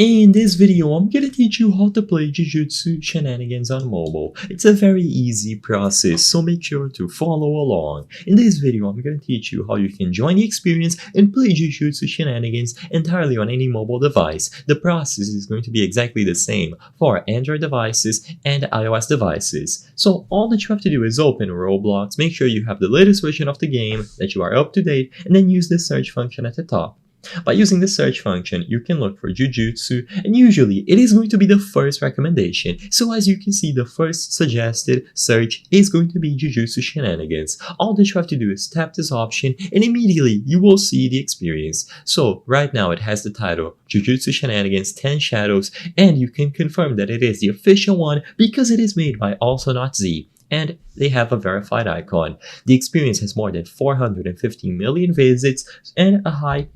In this video, I'm gonna teach you how to play Jujutsu Shenanigans on mobile. It's a very easy process, so make sure to follow along. In this video, I'm gonna teach you how you can join the experience and play Jujutsu Shenanigans entirely on any mobile device. The process is going to be exactly the same for Android devices and iOS devices. So all that you have to do is open Roblox, make sure you have the latest version of the game, that you are up to date, and then use the search function at the top. By using the search function, you can look for Jujutsu, and usually it is going to be the first recommendation. So as you can see, the first suggested search is going to be Jujutsu Shenanigans. All that you have to do is tap this option, and immediately you will see the experience. So right now it has the title Jujutsu Shenanigans 10 Shadows, and you can confirm that it is the official one because it is made by Also Not Z, and they have a verified icon. The experience has more than 450 million visits and a high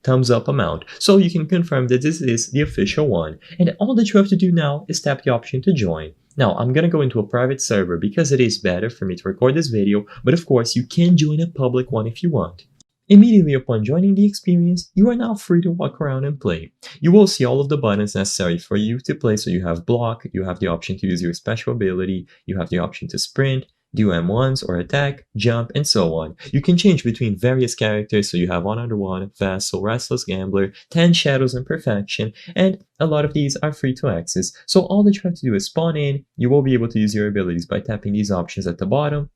thumbs up amount, so you can confirm that this is the official one. And all that you have to do now is tap the option to join. Now I'm gonna go into a private server because it is better for me to record this video, but of course you can join a public one if you want. Immediately upon joining the experience, you are now free to walk around and play. You will see all of the buttons necessary for you to play, so you have block, you have the option to use your special ability, you have the option to sprint, do M1s or attack, jump, and so on. You can change between various characters, so you have 1-1, Vassal, Restless Gambler, 10 Shadows, and Perfection, and a lot of these are free to access. So all that you have to do is spawn in, you will be able to use your abilities by tapping these options at the bottom,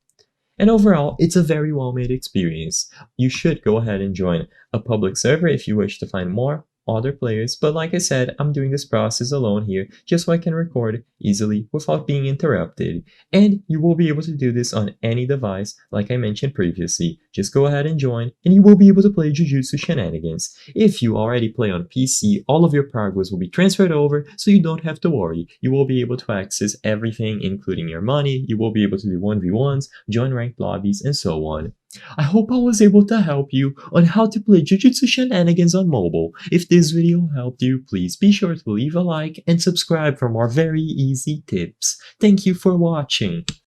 and overall, it's a very well-made experience. You should go ahead and join a public server if you wish to find more other players, but like I said, I'm doing this process alone here just so I can record easily without being interrupted. And you will be able to do this on any device like I mentioned previously. Just go ahead and join and you will be able to play Jujutsu Shenanigans. If you already play on PC, all of your progress will be transferred over, so you don't have to worry. You will be able to access everything including your money, you will be able to do 1v1s, join ranked lobbies, and so on. I hope I was able to help you on how to play Jujutsu Shenanigans on mobile. If this video helped you, please be sure to leave a like and subscribe for more very easy tips. Thank you for watching.